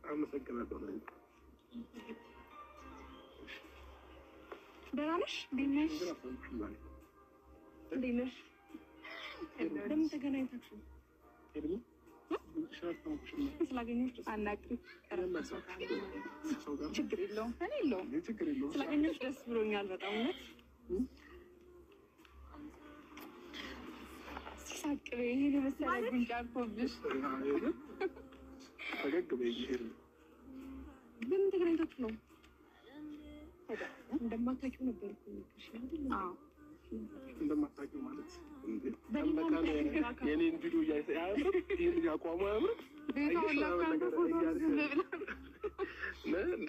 አመሰግናለሁ። ደህና ነሽ? እንዴት ነሽ? ለምን ተገናኝታችሁ? ስላገኘሁሽ አናግሪኝ። ችግር የለውም። እኔ የለውም። ስላገኘሁሽ ደስ ብሎኛል በጣም እውነት። ሲሳቅብ ይሄን የመሰለ ጉንጭ አልፎብሽ ፈገግ በይ። ለምን ተገናኝታችሁ ነው? እንደማታውቂው ነበር እኮ እንደማታውቂው ማለት የኔን ቪዲዮ እያቋሙ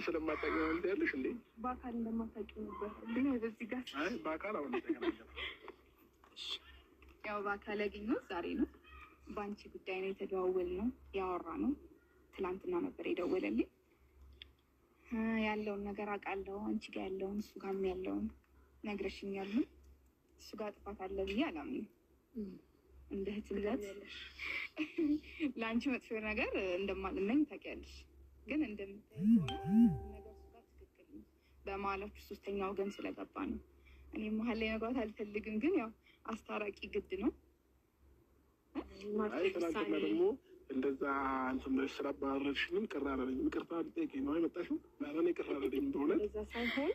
ስለማታውቂው ማለት ያለሽ እንዴ? በአካል እንደማታውቂው ነበር በዚህ ጋር። በአካል አሁን ያው በአካል ያገኘሁት ዛሬ ነው። በአንቺ ጉዳይ ነው የተደዋወልነው ያወራነው። ትላንትና ነበር የደወለልኝ። ያለውን ነገር አውቃለሁ። አንቺ ጋር ያለውን እሱ ጋርም ያለውን ነግረሽኛል። እሱ ጋር ጥፋት አለ ብዬ አላምንም። እንደ እህትነት ለአንቺ መጥፎ ነገር እንደማልመኝ ታውቂያለሽ። ግን እንደምታይ ከሆነ ነገር እሱ ጋር ትክክል ነው። በመሀላችሁ ሶስተኛ ወገን ስለገባ ነው። እኔ መሀል ላይ መግባት አልፈልግም፣ ግን ያው አስታራቂ ግድ ነው። ትናንትና ደግሞ እንደዛ እንትን ስላባረርሽንም ቅር አላለኝም። ይቅርታ ልጠይቀኝ ነው የመጣሽው? እኔ ቅር አላለኝም እንደሆነ እዛ ሳይሆን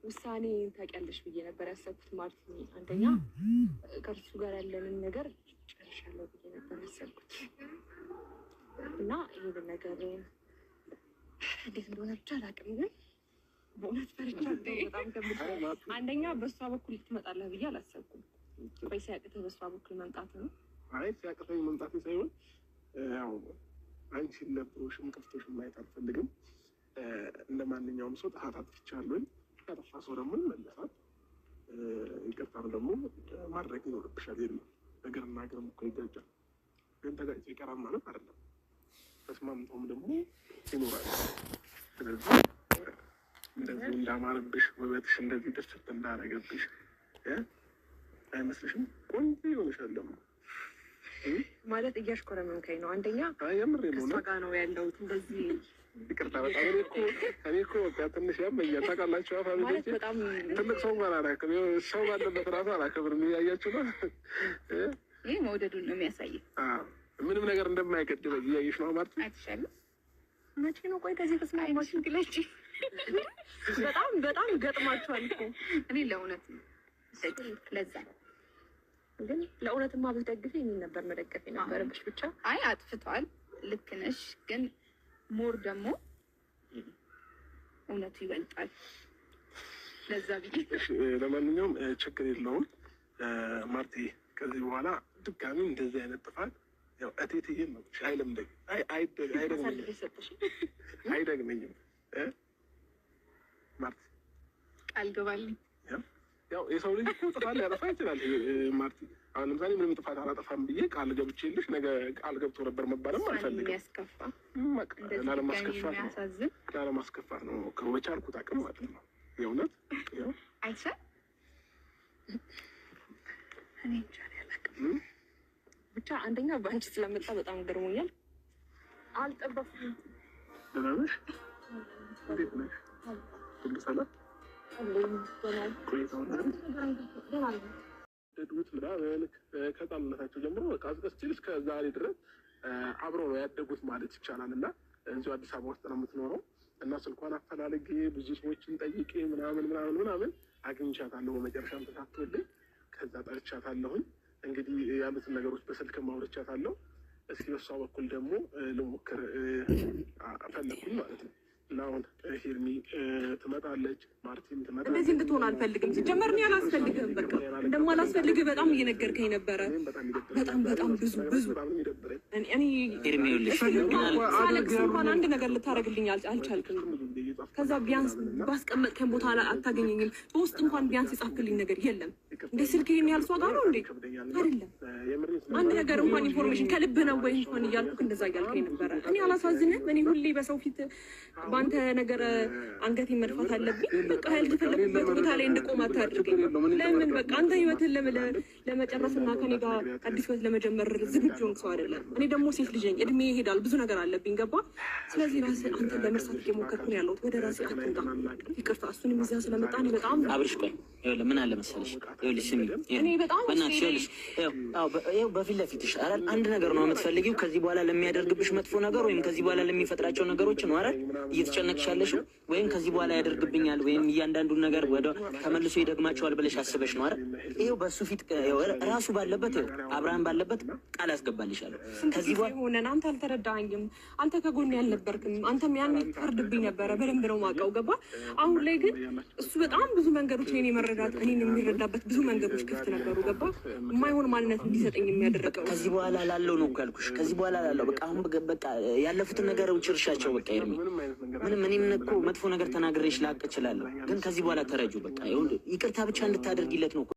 ውሳኔ ታውቂያለሽ ብዬ ነበር ያሰብኩት። ማለት አንደኛ ከእርሱ ጋር ያለንን ነገር ጨርሻለሁ ብዬ ነበር ያሰብኩት እና ይህን ነገር እንዴት እንደሆነ ብቻ አላውቅም፣ ግን በእውነት ፈርቻለሁ በጣም ከምት አንደኛ በእሷ በኩል ትመጣለህ ብዬ አላሰብኩም። ወይ ሲያቅትህ በእሷ በኩል መምጣት ነው? አይ ሲያቅተኝ መምጣት ሳይሆን ያው አንቺን ለብሮሽም ከፍቶሽም ማየት አልፈልግም። እንደ ማንኛውም ሰው ጥፋት አጥፍቻለሁ። ያጠፋ ሰው ደግሞ ይመለሳል። ይቅርታም ደግሞ ማድረግ ይኖርብሻል። የለም እግርና እግርም እኮ ይጋጫል። ግን ተጋጭቶ ይቀራል ማለት አይደለም። ተስማምቶም ደግሞ ይኖራል። ስለዚህ እንደዚህ እንዳማረብሽ ውበትሽ እንደዚህ ደስ እንዳደረገብሽ አይመስልሽም? ቆንጆ ይሆንሻል ደግሞ ማለት እያሽኮረመንከኝ ነው። አንደኛ ከእሷ ጋር ነው ያለሁት እንደዚህ። ይቅርታ በጣም እኔ እኮ በቃ ትንሽ ያመኛል ታውቃላችሁ። ፋሚሊዎች ትልቅ ሰው ጋር አላውቅም፣ ሰው ባለበት ራሱ አላከብርም። እያያችሁ ነው። ይህ መውደዱን ነው የሚያሳየው። ምንም ነገር እንደማይገድበኝ እያየሽ ነው ማለት አይተሻለሁ። መቼ ነው ቆይ ከዚህ ተስማማችሁ? ግለጪ። በጣም ገጥማችኋል እኮ። እኔ ለእውነት ነው ለዛ ግን ለእውነትማ ብትደግፊ የሚል ነበር መደገፍ የነበረብሽ ብቻ። አይ አጥፍቷል፣ ልክ ነሽ። ግን ሞር ደግሞ እውነቱ ይበልጣል። ለዛ ብዬ ለማንኛውም ችግር የለውም ማርቲ። ከዚህ በኋላ ድጋሚ እንደዚህ አይነት ጥፋት ያው እቴትዬን ነው አይለምደኝ አይደግመኝም ማርቲ፣ ቃል ገባልኝ። ያው የሰው ልጅ እኮ ጥፋት ሊያጠፋ ይችላል ማርቲ። አሁን ለምሳሌ ምንም ጥፋት አላጠፋም ብዬ ቃል ገብቼልሽ ነገ ቃል ገብቶ ነበር መባልም አልፈልግም። ላለማስከፋት ነው በቻልኩት አቅም ማለት ነው። የእውነት አይቻል ብቻ አንደኛ በአንቺ ስለመጣ በጣም ገርሞኛል። አልጠበኩም። ደህና ነሽ? እንዴት ነሽ? ሁሉ ሰላም? ደዱት ምናምን ከጣልነታቸው ጀምሮ በቃ እስኪል እስከ ዛሬ ድረስ አብረው ነው ያደጉት ማለት ይቻላል። እና እዚሁ አዲስ አበባ ውስጥ ነው የምትኖረው። እና ስልኳን አፈላልጌ ብዙ ሰዎችን ጠይቄ ምናምን አግኝቻታለሁ። በመጨረሻም ተሳክቶልኝ ከዛ ጠርቻታለሁኝ። እንግዲህ ያሉትን ነገሮች በስልክ ማውረቻታለሁ። እስኪ በሷ በኩል ደግሞ ልሞክር ፈለኩኝ ማለት ነው። እና አሁን ሂርሚ ትመጣለች፣ ማርቲም ትመጣለች። እንደዚህ እንድትሆን አልፈልግም። ሲጀመር እኔ አላስፈልግህም። በቃ እንደማላስፈልግህ በጣም እየነገርከኝ ነበረ። በጣም ብዙ እኔ ሳለቅስ እንኳን አንድ ነገር ልታደርግልኝ አልቻልክም። ከዛ ቢያንስ ባስቀመጥከኝ ቦታ አታገኘኝም። በውስጥ እንኳን ቢያንስ የጻፍክልኝ ነገር የለም። እንደ ስልክ ይሄን ያህል ሰው ጋር ነው እንዴ? አይደለም አንድ ነገር እንኳን ኢንፎርሜሽን ከልብ ነው ወይ እንኳን እያልኩ እንደዛ እያልከኝ ነበረ። እኔ አላሳዝንም። እኔ ሁሌ በሰው ፊት በአንተ ነገር አንገቴን መድፋት አለብኝ? በቃ ያልተፈለግበት ቦታ ላይ እንድቆም አታድርገኝ። ለምን በቃ አንተ ህይወትን ለመጨረስና ከኔ ጋር አዲስ ህይወት ለመጀመር ዝግጁ ሰው አይደለም። እኔ ደግሞ ሴት ልጅ ነኝ፣ እድሜ ይሄዳል፣ ብዙ ነገር አለብኝ። ገባ? ስለዚህ ራስህ አንተን ለመርሳት እየሞከርኩ ነው ያለሁት። ወደ ራስህ አትምጣ። ይቅርታ እሱንም ይዛ ስለመጣ እኔ በጣም አብርሽ ቆይ ምን አለ መሰለሽ፣ ይኸውልሽ ስሚ፣ እኔ በጣም በእናትሽ ይኸውልሽ፣ ይኸው በፊት ለፊትሽ አይደል አንድ ነገር ነው የምትፈልጊው፣ ከዚህ በኋላ ለሚያደርግብሽ መጥፎ ነገር ወይም ከዚህ በኋላ ለሚፈጥራቸው ነገሮች ነው አይደል እየተጨነቅሽ ያለሽው፣ ወይም ከዚህ በኋላ ያደርግብኛል ወይም እያንዳንዱን ነገር ወደ ተመልሶ ይደግማቸዋል ብለሽ አስበሽ ነው አይደል? ይኸው በእሱ ፊት ራሱ ባለበት ይኸው አብርሃም ባለበት ቃል አስገባልሻለሁ። ከዚህ በኋላ ሆነን አንተ አልተረዳኸኝም፣ አንተ ከጎኔ አልነበርክም። አንተም ያኔ ትፈርድብኝ ነበረ፣ በደንብ ነው የማውቀው። ገባ? አሁን ላይ ግን እሱ በጣም ብዙ መንገዶች እኔን የመረዳት እኔን የሚረዳበት ብዙ መንገዶች ክፍት ነበሩ። ገባ? የማይሆን ማንነት እንዲሰጠኝ የሚያደረገው ከዚህ በኋላ ላለው ነው እኮ ያልኩሽ። ከዚህ በኋላ ላለው በቃ አሁን በቃ ያለፉትን ነገሮች እርሻቸው። በቃ ይርሚ ምንም እኔም እኮ መጥፎ ነገር ተናግሬሽ ላቅ እችላለሁ፣ ግን ከዚህ በኋላ ተረጁ። በቃ ይቅርታ ብቻ እንድታደርጊለት ነው።